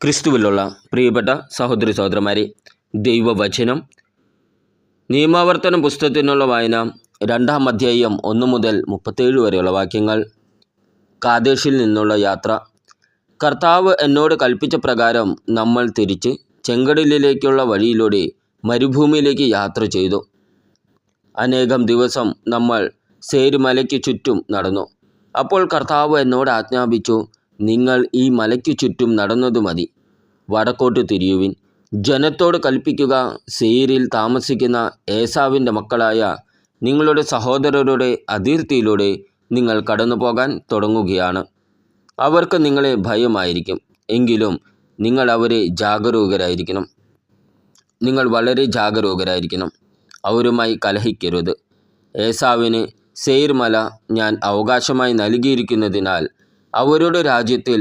ക്രിസ്തുവിലുള്ള പ്രിയപ്പെട്ട സഹോദരി സഹോദരന്മാരെ, ദൈവവചനം നിയമാവർത്തനം പുസ്തകത്തിനുള്ള വായന 2-ാം അധ്യായം 1 മുതൽ 37 വരെയുള്ള വാക്യങ്ങൾ. കാദേശിൽ നിന്നുള്ള യാത്ര. കർത്താവ് എന്നോട് കൽപ്പിച്ച പ്രകാരം നമ്മൾ തിരിച്ച് ചെങ്കടലിലേക്കുള്ള വഴിയിലൂടെ മരുഭൂമിയിലേക്ക് യാത്ര ചെയ്തു. അനേകം ദിവസം നമ്മൾ സേര് മലയ്ക്ക് ചുറ്റും നടന്നു. അപ്പോൾ കർത്താവ് എന്നോട് ആജ്ഞാപിച്ചു, നിങ്ങൾ ഈ മലയ്ക്ക് ചുറ്റും നടന്നതു മതി. വടക്കോട്ട് തിരിയുവിൻ. ജനത്തോട് കൽപ്പിക്കുക, സേരിൽ താമസിക്കുന്ന ഏസാവിൻ്റെ മക്കളായ നിങ്ങളുടെ സഹോദരരുടെ അതിർത്തിയിലൂടെ നിങ്ങൾ കടന്നു പോകാൻ തുടങ്ങുകയാണ്. അവർക്ക് നിങ്ങളെ ഭയമായിരിക്കും, എങ്കിലും നിങ്ങൾ വളരെ ജാഗരൂകരായിരിക്കണം. അവരുമായി കലഹിക്കരുത്. ഏസാവിന് സേർ മല ഞാൻ അവകാശമായി നൽകിയിരിക്കുന്നതിനാൽ അവരുടെ രാജ്യത്തിൽ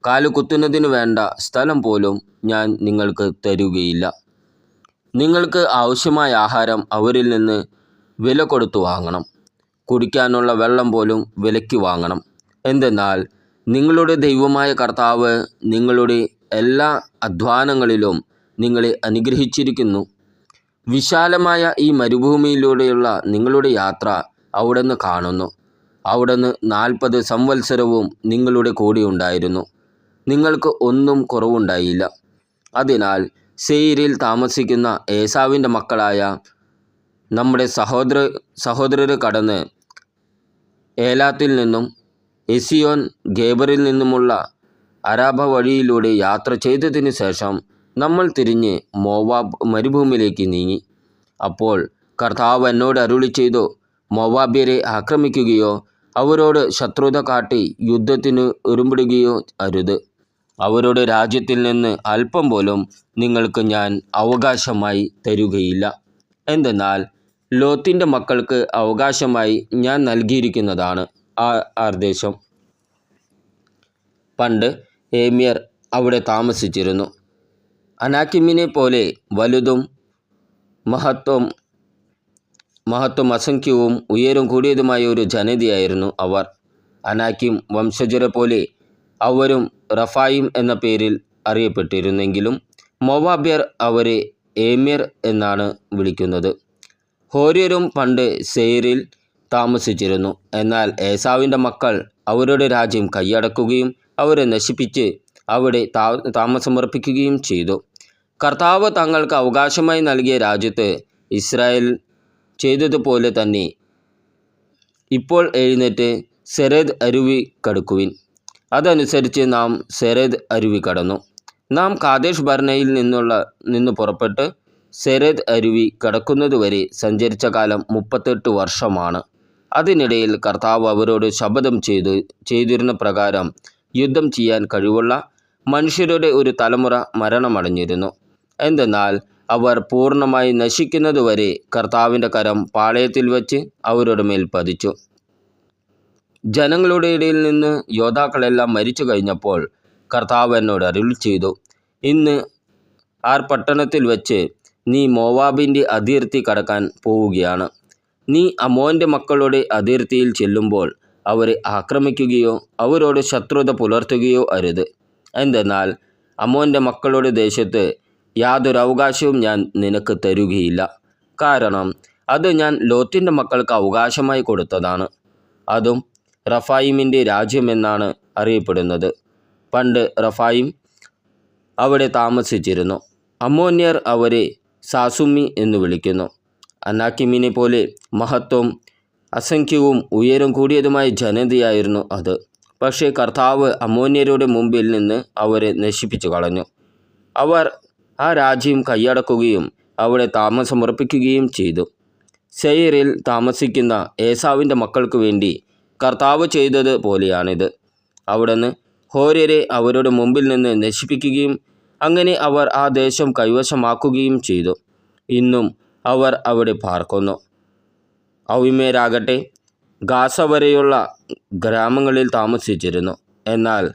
കാലുകുത്തുന്നതിന് വേണ്ട സ്ഥലം പോലും ഞാൻ നിങ്ങൾക്ക് തരുകയില്ല. നിങ്ങൾക്ക് ആവശ്യമായ ആഹാരം അവരിൽ നിന്ന് വില കൊടുത്തു വാങ്ങണം. കുടിക്കാനുള്ള വെള്ളം പോലും വിലയ്ക്ക് വാങ്ങണം. എന്തെന്നാൽ നിങ്ങളുടെ ദൈവമായ കർത്താവ് നിങ്ങളുടെ എല്ലാ അധ്വാനങ്ങളിലും നിങ്ങളെ അനുഗ്രഹിച്ചിരിക്കുന്നു. വിശാലമായ ഈ മരുഭൂമിയിലൂടെയുള്ള നിങ്ങളുടെ യാത്ര അവിടുന്ന് കാണുന്നു. അവിടുന്ന് 40 സംവത്സരവും നിങ്ങളുടെ കൂടെ ഉണ്ടായിരുന്നു. നിങ്ങൾക്ക് ഒന്നും കുറവുണ്ടായില്ല. അതിനാൽ സേരിൽ താമസിക്കുന്ന ഏസാവിൻ്റെ മക്കളായ നമ്മുടെ സഹോദരർ കടന്ന് ഏലാത്തിൽ നിന്നും എസിയോൻ ഗേബറിൽ നിന്നുമുള്ള അരാബ വഴിയിലൂടെ യാത്ര ചെയ്തതിന് ശേഷം നമ്മൾ തിരിഞ്ഞ് മോവാബ് മരുഭൂമിയിലേക്ക് നീങ്ങി. അപ്പോൾ കർത്താവ് എന്നോട് അരുളി ചെയ്തു, മോവാബ്യരെ ആക്രമിക്കുകയോ അവരോട് ശത്രുത കാട്ടി യുദ്ധത്തിന് ഒരുമ്പെടുകയോ അരുത്. അവരുടെ രാജ്യത്തിൽ നിന്ന് അല്പം പോലും നിങ്ങൾക്ക് ഞാൻ അവകാശമായി തരുകയില്ല. എന്തെന്നാൽ ലോത്തിൻ്റെ മക്കൾക്ക് അവകാശമായി ഞാൻ നൽകിയിരിക്കുന്നതാണ് ആ ദേശം. പണ്ട് ഏമ്യർ അവിടെ താമസിച്ചിരുന്നു. അനാക്കിമിനെ പോലെ വലുതും മഹത്വം അസംഖ്യവും ഉയരം കൂടിയതുമായ ഒരു ജനതയായിരുന്നു അവർ. അനാക്കിം വംശജരെ പോലെ അവരും റഫായിം എന്ന പേരിൽ അറിയപ്പെട്ടിരുന്നെങ്കിലും മോവാബ്യർ അവരെ ഏമ്യർ എന്നാണ് വിളിക്കുന്നത്. ഹോര്യരും പണ്ട് സേരിൽ താമസിച്ചിരുന്നു. എന്നാൽ ഏസാവിൻ്റെ മക്കൾ അവരുടെ രാജ്യം കൈയടക്കുകയും അവരെ നശിപ്പിച്ച് അവിടെ താമസമർപ്പിക്കുകയും ചെയ്തു. കർത്താവ് തങ്ങൾക്ക് അവകാശമായി നൽകിയ രാജ്യത്ത് ഇസ്രായേൽ ചെയ്തതുപോലെ തന്നെ ഇപ്പോൾ എഴുന്നേറ്റ് സെരേദ് അരുവി കടക്കുവിൻ. അതനുസരിച്ച് നാം സെരേദ് അരുവി കടന്നു. നാം കാദേശ് ബർണയിൽ നിന്ന് പുറപ്പെട്ട് സെരേദ് അരുവി കടക്കുന്നതുവരെ സഞ്ചരിച്ച കാലം 38 വർഷമാണ്. അതിനിടയിൽ കർത്താവ് അവരോട് ശപഥം ചെയ്തിരുന്ന പ്രകാരം യുദ്ധം ചെയ്യാൻ കഴിവുള്ള മനുഷ്യരുടെ ഒരു തലമുറ മരണമടഞ്ഞിരുന്നു. എന്തെന്നാൽ അവർ പൂർണ്ണമായി നശിക്കുന്നതുവരെ കർത്താവിൻ്റെ കരം പാളയത്തിൽ വച്ച് അവരുടെ മേൽ പതിച്ചു. ജനങ്ങളുടെ ഇടയിൽ നിന്ന് യോദ്ധാക്കളെല്ലാം മരിച്ചു കഴിഞ്ഞപ്പോൾ കർത്താവ് എന്നോട് അരുളി ചെയ്തു, ഇന്ന് പട്ടണത്തിൽ വെച്ച് നീ മോവാബിൻ്റെ അതിർത്തി കടക്കാൻ പോവുകയാണ്. നീ അമ്മോൻ്റെ മക്കളുടെ അതിർത്തിയിൽ ചെല്ലുമ്പോൾ അവരെ ആക്രമിക്കുകയോ അവരോട് ശത്രുത പുലർത്തുകയോ അരുത്. എന്തെന്നാൽ അമ്മോൻ്റെ മക്കളുടെ ദേശത്ത് യാതൊരു അവകാശവും ഞാൻ നിനക്ക് തരുകയില്ല. കാരണം അത് ഞാൻ ലോത്തിൻ്റെ മക്കൾക്ക് അവകാശമായി കൊടുത്തതാണ്. അതും റഫായിമിൻ്റെ രാജ്യമെന്നാണ് അറിയപ്പെടുന്നത്. പണ്ട് റഫായിം അവിടെ താമസിച്ചിരുന്നു. അമ്മോന്യർ അവരെ സാസുമി എന്ന് വിളിക്കുന്നു. അനാക്കിമിനെ പോലെ മഹത്വം അസംഖ്യവും ഉയരം കൂടിയതുമായ ജനതയായിരുന്നു അത്. പക്ഷേ കർത്താവ് അമ്മോന്യരുടെ മുമ്പിൽ നിന്ന് അവരെ നശിപ്പിച്ചു കളഞ്ഞു. അവർ ആ രാജ്യം കൈയടക്കുകയും അവിടെ താമസമർപ്പിക്കുകയും ചെയ്തു. സെയറിൽ താമസിക്കുന്ന ഏസാവിൻ്റെ മക്കൾക്ക് വേണ്ടി കർത്താവ് ചെയ്തത് പോലെയാണിത്. അവിടുന്ന് ഹോര്യരെ അവരുടെ മുമ്പിൽ നിന്ന് നശിപ്പിക്കുകയും അങ്ങനെ അവർ ആ ദേശം കൈവശമാക്കുകയും ചെയ്തു. ഇന്നും അവർ അവിടെ പാർക്കുന്നു. ഔമേരാകട്ടെ ഗാസ വരെയുള്ള ഗ്രാമങ്ങളിൽ താമസിച്ചിരുന്നു. എന്നാൽ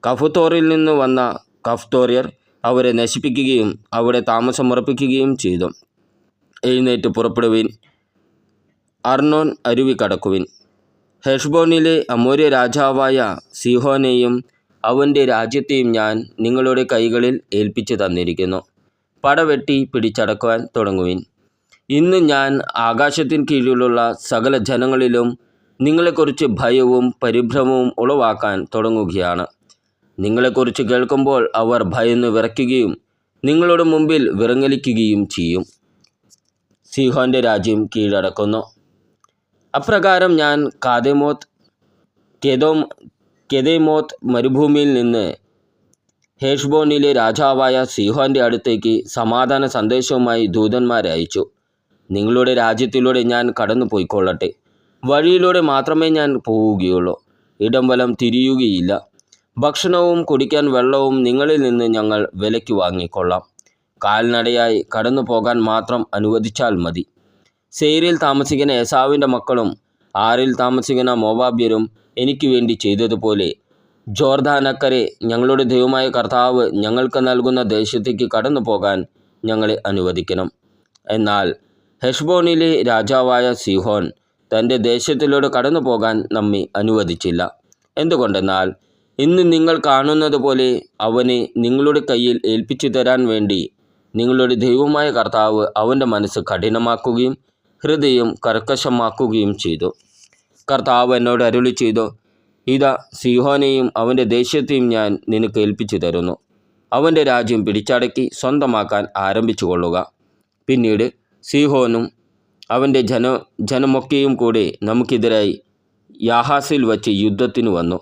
കഫ്തോറിൽ നിന്ന് വന്ന കഫ്തോര്യർ അവരെ നശിപ്പിക്കുകയും അവിടെ താമസമർപ്പിക്കുകയും ചെയ്തു. എഴുന്നേറ്റ് പുറപ്പെടുവിൻ, അർണോൻ അരുവി കടക്കുവിൻ. ഹെഷ്ബോനിലെ അമോര്യ രാജാവായ സീഹോനെയും അവൻ്റെ രാജ്യത്തെയും ഞാൻ നിങ്ങളുടെ കൈകളിൽ ഏൽപ്പിച്ചു തന്നിരിക്കുന്നു. പടവെട്ടി പിടിച്ചടക്കുവാൻ തുടങ്ങുവിൻ. ഇന്ന് ഞാൻ ആകാശത്തിന് കീഴിലുള്ള സകല ജനങ്ങളിലും നിങ്ങളെക്കുറിച്ച് ഭയവും പരിഭ്രമവും ഉളവാക്കാൻ തുടങ്ങുകയാണ്. നിങ്ങളെക്കുറിച്ച് കേൾക്കുമ്പോൾ അവർ ഭയന്ന് വിറയ്ക്കുകയും നിങ്ങളുടെ മുമ്പിൽ വിറങ്ങലിക്കുകയും ചെയ്യും. സീഹോൻ്റെ രാജ്യം കീഴടക്കുന്നു. അപ്രകാരം ഞാൻ കെദേമോത്ത് മരുഭൂമിയിൽ നിന്ന് ഹെഷ്ബോനിലെ രാജാവായ സീഹോൻ്റെ അടുത്തേക്ക് സമാധാന സന്ദേശവുമായി ദൂതന്മാരെ അയച്ചു. നിങ്ങളുടെ രാജ്യത്തിലൂടെ ഞാൻ കടന്നു പോയിക്കൊള്ളട്ടെ. വഴിയിലൂടെ മാത്രമേ ഞാൻ പോവുകയുള്ളൂ. ഇടം വലം തിരിയുകയില്ല. ഭക്ഷണവും കുടിക്കാൻ വെള്ളവും നിങ്ങളിൽ നിന്ന് ഞങ്ങൾ വിലയ്ക്ക് വാങ്ങിക്കൊള്ളാം. കാൽനടയായി കടന്നു പോകാൻ മാത്രം അനുവദിച്ചാൽ മതി. സെയിരിൽ താമസിക്കുന്ന ഏസാവിൻ്റെ മക്കളും ആറിൽ താമസിക്കുന്ന മോവാബ്യരും എനിക്ക് വേണ്ടി ചെയ്തതുപോലെ ജോർദാനക്കരെ ഞങ്ങളുടെ ദൈവമായ കർത്താവ് ഞങ്ങൾക്ക് നൽകുന്ന ദേശത്തേക്ക് കടന്നു പോകാൻ ഞങ്ങളെ അനുവദിക്കണം. എന്നാൽ ഹെഷ്ബോനിലെ രാജാവായ സീഹോൻ തൻ്റെ ദേശത്തിലൂടെ കടന്നു പോകാൻ നമ്മെ അനുവദിച്ചില്ല. എന്തുകൊണ്ടെന്നാൽ ഇന്ന് നിങ്ങൾ കാണുന്നത് പോലെ അവനെ നിങ്ങളുടെ കയ്യിൽ ഏൽപ്പിച്ചു തരാൻ വേണ്ടി നിങ്ങളുടെ ദൈവമായ കർത്താവ് അവൻ്റെ മനസ്സ് കഠിനമാക്കുകയും ഹൃദയം കർക്കശമാക്കുകയും ചെയ്തു. കർത്താവ് എന്നോട് അരുളി ചെയ്തു, ഇതാ സീഹോനെയും അവൻ്റെ ദേശത്തെയും ഞാൻ നിനക്ക് ഏൽപ്പിച്ചു തരുന്നു. അവൻ്റെ രാജ്യം പിടിച്ചടക്കി സ്വന്തമാക്കാൻ ആരംഭിച്ചു കൊള്ളുക. പിന്നീട് സീഹോനും അവൻ്റെ ജനമൊക്കെയും കൂടെ നമുക്കെതിരായി യാഹാസിൽ വച്ച് യുദ്ധത്തിന് വന്നു.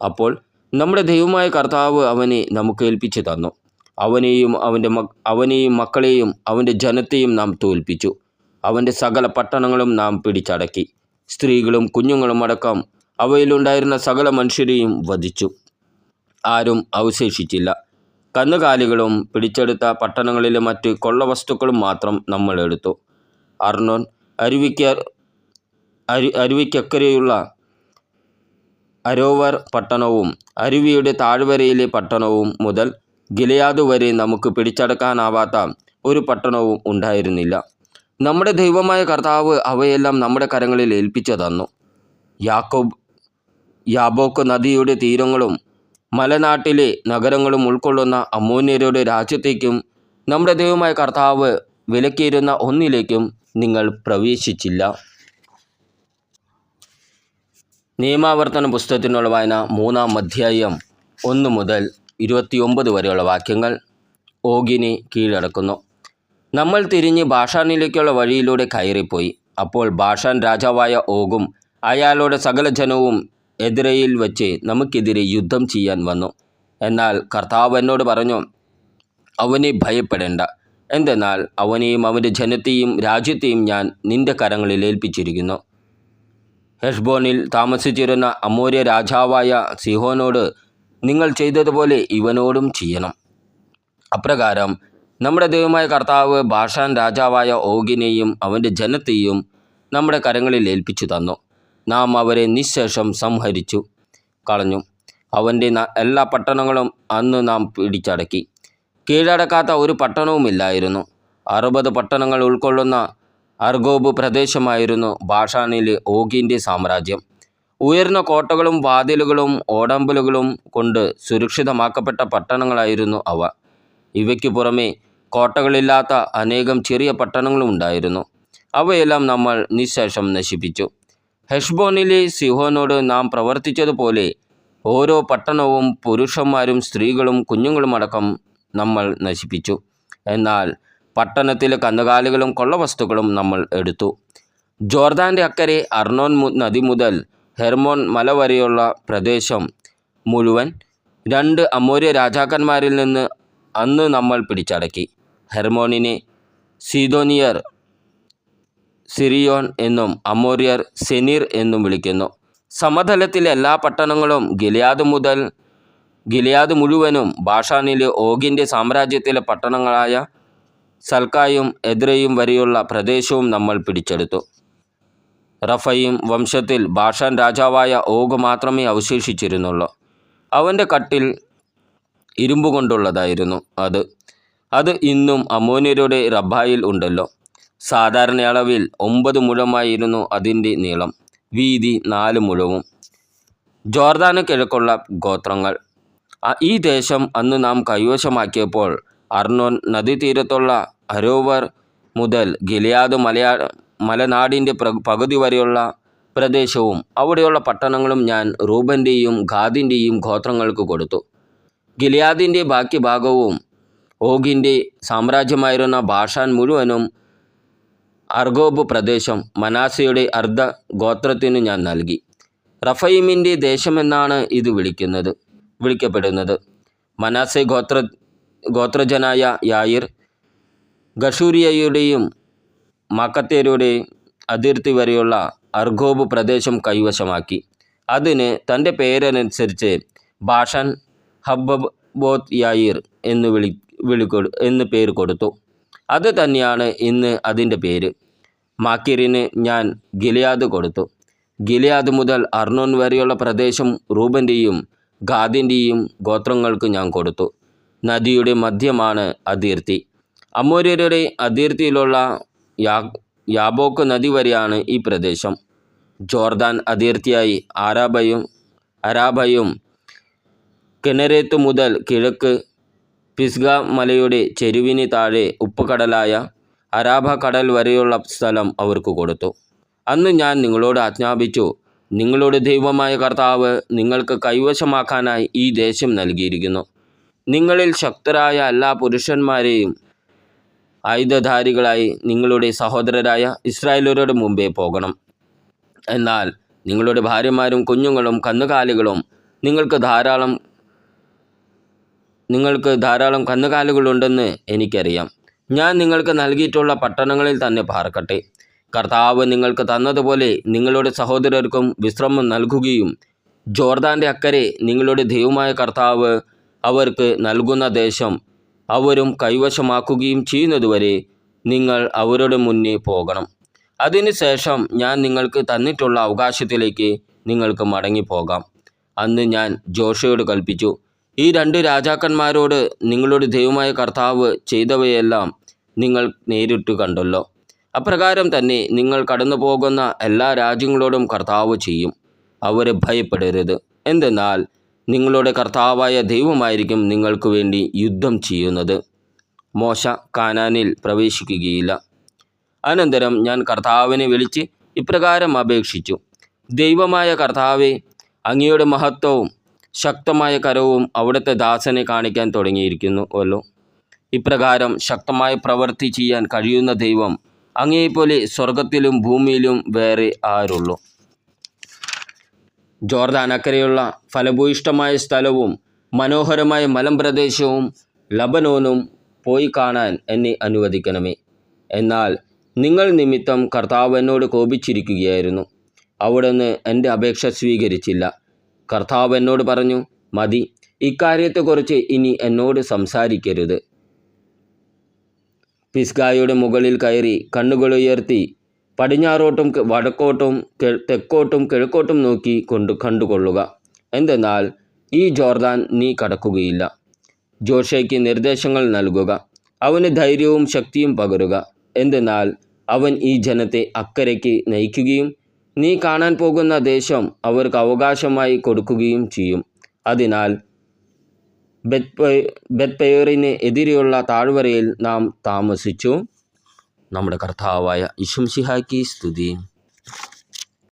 അപ്പോൾ നമ്മുടെ ദൈവമായ കർത്താവ് അവനെ നമുക്ക് ഏൽപ്പിച്ചു തന്നു. അവനെയും മക്കളെയും അവൻ്റെ ജനത്തെയും നാം തോൽപ്പിച്ചു. അവൻ്റെ സകല പട്ടണങ്ങളും നാം പിടിച്ചടക്കി. സ്ത്രീകളും കുഞ്ഞുങ്ങളും അടക്കം അവയിലുണ്ടായിരുന്ന സകല മനുഷ്യരെയും വധിച്ചു. ആരും അവശേഷിച്ചില്ല. കന്നുകാലികളും പിടിച്ചെടുത്ത പട്ടണങ്ങളിലെ മറ്റ് കൊള്ളവസ്തുക്കളും മാത്രം നമ്മൾ എടുത്തു. അർണോൻ അരുവിക്കക്കരെയുള്ള അരോവർ പട്ടണവും അരുവിയുടെ താഴ്വരയിലെ പട്ടണവും മുതൽ ഗിലെയാദ് വരെ നമുക്ക് പിടിച്ചടക്കാനാവാത്ത ഒരു പട്ടണവും ഉണ്ടായിരുന്നില്ല. നമ്മുടെ ദൈവമായ കർത്താവ് അവയെല്ലാം നമ്മുടെ കരങ്ങളിൽ ഏൽപ്പിച്ചു തന്നു. യാബോക്ക് നദിയുടെ തീരങ്ങളും മലനാട്ടിലെ നഗരങ്ങളും ഉൾക്കൊള്ളുന്ന അമ്മോന്യരുടെ രാജ്യത്തേക്കും നമ്മുടെ ദൈവമായ കർത്താവ് വിലക്കിയിരുന്ന ഒന്നിലേക്കും നിങ്ങൾ പ്രവേശിച്ചില്ല. നിയമാവർത്തന പുസ്തകത്തിനുള്ള വായന 3-ാം അധ്യായം 1 മുതൽ 29 വരെയുള്ള വാക്യങ്ങൾ. ഓഗിനെ കീഴടക്കുന്നു. നമ്മൾ തിരിഞ്ഞ് ബാഷാനിലേക്കുള്ള വഴിയിലൂടെ കയറിപ്പോയി. അപ്പോൾ ബാഷാൻ രാജാവായ ഓഗും അയാളുടെ സകല ജനവും എദ്രയിൽ വച്ച് നമുക്കെതിരെ യുദ്ധം ചെയ്യാൻ വന്നു. എന്നാൽ കർത്താവ് എന്നോട് പറഞ്ഞു, അവനെ ഭയപ്പെടേണ്ട. എന്തെന്നാൽ അവനെയും അവൻ്റെ ജനത്തെയും രാജ്യത്തെയും ഞാൻ നിന്റെ കരങ്ങളിൽ ഏൽപ്പിച്ചിരിക്കുന്നു. ഹെഷ്ബോനിൽ താമസിച്ചിരുന്ന അമോര്യ രാജാവായ സീഹോനോട് നിങ്ങൾ ചെയ്തതുപോലെ ഇവനോടും ചെയ്യണം. അപ്രകാരം നമ്മുടെ ദൈവമായ കർത്താവ് ബാഷാൻ രാജാവായ ഓഗിനെയും അവൻ്റെ ജനത്തെയും നമ്മുടെ കരങ്ങളിൽ ഏൽപ്പിച്ചു തന്നു. നാം അവരെ നിശ്ശേഷം സംഹരിച്ചു കളഞ്ഞു. അവൻ്റെ എല്ലാ പട്ടണങ്ങളും അന്ന് നാം പിടിച്ചടക്കി. കീഴടക്കാത്ത ഒരു പട്ടണവുമില്ലായിരുന്നു. 60 പട്ടണങ്ങൾ ഉൾക്കൊള്ളുന്ന അർഗോബ് പ്രദേശമായിരുന്നു ബാഷാനിലെ ഓഗിൻ്റെ സാമ്രാജ്യം. ഉയർന്ന കോട്ടകളും വാതിലുകളും ഓടമ്പലുകളും കൊണ്ട് സുരക്ഷിതമാക്കപ്പെട്ട പട്ടണങ്ങളായിരുന്നു അവ. ഇവയ്ക്ക് പുറമെ കോട്ടകളില്ലാത്ത അനേകം ചെറിയ പട്ടണങ്ങളും ഉണ്ടായിരുന്നു. അവയെല്ലാം നമ്മൾ നിശ്ശേഷം നശിപ്പിച്ചു. ഹെഷ്ബോനിലെ സിഹോനോട് നാം പ്രവർത്തിച്ചതുപോലെ ഓരോ പട്ടണവും പുരുഷന്മാരും സ്ത്രീകളും കുഞ്ഞുങ്ങളുമടക്കം നമ്മൾ നശിപ്പിച്ചു. എന്നാൽ പട്ടണത്തിലെ കന്നുകാലികളും കൊള്ളവസ്തുക്കളും നമ്മൾ എടുത്തു. ജോർദാൻ്റെ അക്കരെ അർണോൻ നദി മുതൽ ഹെർമോൻ മല വരെയുള്ള പ്രദേശം മുഴുവൻ 2 അമോര്യ രാജാക്കന്മാരിൽ നിന്ന് അന്ന് നമ്മൾ പിടിച്ചടക്കി. ഹെർമോനിനെ സീദോനിയർ സിറിയോൻ എന്നും അമോര്യർ സെനീർ എന്നും വിളിക്കുന്നു. സമതലത്തിലെ എല്ലാ പട്ടണങ്ങളും ഗിലെയാദ് മുഴുവനും ബാഷാനിലെ ഓഗിൻ്റെ സാമ്രാജ്യത്തിലെ പട്ടണങ്ങളായ സൽക്കായും എദ്രയും വരെയുള്ള പ്രദേശവും നമ്മൾ പിടിച്ചെടുത്തു. റഫയീം വംശത്തിൽ ബാഷാൻ രാജാവായ ഓഗ് മാത്രമേ അവശേഷിച്ചിരുന്നുള്ളൂ. അവൻ്റെ കട്ടിൽ ഇരുമ്പ് കൊണ്ടുള്ളതായിരുന്നു. അത് ഇന്നും അമ്മോന്യരുടെ റബ്ബായിൽ ഉണ്ടല്ലോ. സാധാരണ അളവിൽ 9 മുഴമായിരുന്നു അതിൻ്റെ നീളം, വീതി 4 മുഴവും. ജോർദാന് കിഴക്കുള്ള ഗോത്രങ്ങൾ. ഈ ദേശം അന്ന് നാം കൈവശമാക്കിയപ്പോൾ അർണോൻ നദീതീരത്തുള്ള അരോവർ മുതൽ ഗിലെയാദ് മലനാടിൻ്റെ പകുതി വരെയുള്ള പ്രദേശവും അവിടെയുള്ള പട്ടണങ്ങളും ഞാൻ റൂബൻ്റെയും ഗാദിൻ്റെയും ഗോത്രങ്ങൾക്ക് കൊടുത്തു. ഗിലെയാദിൻ്റെ ബാക്കി ഭാഗവും ഓഗിൻ്റെ സാമ്രാജ്യമായിരുന്ന ബാഷാൻ മുഴുവനും അർഗോബ് പ്രദേശം മനശ്ശെയുടെ അർദ്ധ ഗോത്രത്തിനു ഞാൻ നൽകി. റഫയീമിൻ്റെ ദേശമെന്നാണ് ഇത് വിളിക്കപ്പെടുന്നത്. മനശ്ശെ ഗോത്രജനായ യായിർ ഗഷൂരിയയുടെയും മാക്കത്യരുടെയും അതിർത്തി വരെയുള്ള അർഗോബ് പ്രദേശം കൈവശമാക്കി. അതിന് തൻ്റെ പേരനുസരിച്ച് ബാഷാൻ ഹബ്ബോത്ത് യായിർ എന്ന് പേര് കൊടുത്തു. അത് തന്നെയാണ് ഇന്ന് അതിൻ്റെ പേര്. മാക്കിറിന് ഞാൻ ഗിലെയാദ് കൊടുത്തു. ഗിലെയാദ് മുതൽ അർണോൻ വരെയുള്ള പ്രദേശം റൂബൻ്റെയും ഗാദിൻ്റെയും ഗോത്രങ്ങൾക്ക് ഞാൻ കൊടുത്തു. നദിയുടെ മധ്യമാണ് അതിർത്തി. അമോര്യരുടെ അതിർത്തിയിലുള്ള യാബോക്ക് നദി വരെയാണ് ഈ പ്രദേശം. ജോർദാൻ അതിർത്തിയായി അരാബയും കിണരേത്ത് മുതൽ കിഴക്ക് പിസ്ഗ മലയുടെ ചെരുവിന് താഴെ ഉപ്പുകടലായ അരാബ കടൽ വരെയുള്ള സ്ഥലം അവർക്ക് കൊടുത്തു. അന്ന് ഞാൻ നിങ്ങളോട് ആജ്ഞാപിച്ചു, നിങ്ങളുടെ ദൈവമായ കർത്താവ് നിങ്ങൾക്ക് കൈവശമാക്കാനായി ഈ ദേശം നൽകിയിരിക്കുന്നു. നിങ്ങളിൽ ശക്തരായ എല്ലാ പുരുഷന്മാരെയും ആയുധധാരികളായി നിങ്ങളുടെ സഹോദരരായ ഇസ്രായേലരുടെ മുമ്പേ പോകണം. എന്നാൽ നിങ്ങളുടെ ഭാര്യമാരും കുഞ്ഞുങ്ങളും കന്നുകാലികളും നിങ്ങൾക്ക് ധാരാളം കന്നുകാലികളുണ്ടെന്ന് എനിക്കറിയാം. ഞാൻ നിങ്ങൾക്ക് നൽകിയിട്ടുള്ള പട്ടണങ്ങളിൽ തന്നെ പാർക്കട്ടെ. കർത്താവ് നിങ്ങൾക്ക് തന്നതുപോലെ നിങ്ങളുടെ സഹോദരർക്കും വിശ്രമം നൽകുകയും ജോർദാൻ്റെ അക്കരെ നിങ്ങളുടെ ദൈവമായ കർത്താവ് അവർക്ക് നൽകുന്ന ദേശം അവരും കൈവശമാക്കുകയും ചെയ്യുന്നതുവരെ നിങ്ങൾ അവരുടെ മുന്നേ പോകണം. അതിനുശേഷം ഞാൻ നിങ്ങൾക്ക് തന്നിട്ടുള്ള അവകാശത്തിലേക്ക് നിങ്ങൾക്ക് മടങ്ങിപ്പോകാം. അന്ന് ഞാൻ ജോഷയോട് കൽപ്പിച്ചു, ഈ 2 രാജാക്കന്മാരോട് നിങ്ങളുടെ ദൈവമായ കർത്താവ് ചെയ്തവയെല്ലാം നിങ്ങൾ നേരിട്ട് കണ്ടല്ലോ. അപ്രകാരം തന്നെ നിങ്ങൾ കടന്നു പോകുന്ന എല്ലാ രാജ്യങ്ങളോടും കർത്താവ് ചെയ്യും. അവരെ ഭയപ്പെടരുത്. എന്തെന്നാൽ നിങ്ങളുടെ കർത്താവായ ദൈവമായിരിക്കും നിങ്ങൾക്ക് വേണ്ടി യുദ്ധം ചെയ്യുന്നത്. മോശ കാനാനിൽ പ്രവേശിക്കുകയില്ല. അനന്തരം ഞാൻ കർത്താവിനെ വിളിച്ച് ഇപ്രകാരം അപേക്ഷിച്ചു, ദൈവമായ കർത്താവേ, അങ്ങയുടെ മഹത്വവും ശക്തമായ കരവും അവിടുത്തെ ദാസനെ കാണിക്കാൻ തുടങ്ങിയിരിക്കുന്നുവല്ലോ. ഇപ്രകാരം ശക്തമായ പ്രവൃത്തി ചെയ്യാൻ കഴിയുന്ന ദൈവം അങ്ങയെപ്പോലെ സ്വർഗത്തിലും ഭൂമിയിലും വേറെ ആരുള്ളൂ? ജോർദാൻ അക്കരെയുള്ള ഫലഭൂയിഷ്ഠമായ സ്ഥലവും മനോഹരമായ മലമ്പ്രദേശവും ലബനോനും പോയി കാണാൻ എന്നെ അനുവദിക്കണമേ. എന്നാൽ നിങ്ങൾ നിമിത്തം കർത്താവ് എന്നോട് കോപിച്ചിരിക്കുകയായിരുന്നു. അവിടുന്ന് എൻ്റെ അപേക്ഷ സ്വീകരിച്ചില്ല. കർത്താവ് എന്നോട് പറഞ്ഞു, മതി, ഇക്കാര്യത്തെക്കുറിച്ച് ഇനി എന്നോട് സംസാരിക്കരുത്. പിസ്ഗായുടെ മുകളിൽ കയറി കണ്ണുകളുയർത്തി പടിഞ്ഞാറോട്ടും വടക്കോട്ടും തെക്കോട്ടും കിഴക്കോട്ടും നോക്കി കണ്ടുകൊള്ളുക. എന്തെന്നാൽ ഈ ജോർദാൻ നീ കടക്കുകയില്ല. ജോഷയ്ക്ക് നിർദ്ദേശങ്ങൾ നൽകുക, അവന് ധൈര്യവും ശക്തിയും പകരുക. എന്തെന്നാൽ അവൻ ഈ ജനത്തെ അക്കരയ്ക്ക് നയിക്കുകയും നീ കാണാൻ പോകുന്ന ദേശം അവർക്ക് അവകാശമായി കൊടുക്കുകയും ചെയ്യും. അതിനാൽ ബെത്പെയോറിന് എതിരെയുള്ള താഴ്വരയിൽ നാം താമസിച്ചു. നമ്മുടെ കർത്താവായ യേശുമിശിഹായ്ക്ക് സ്തുതി.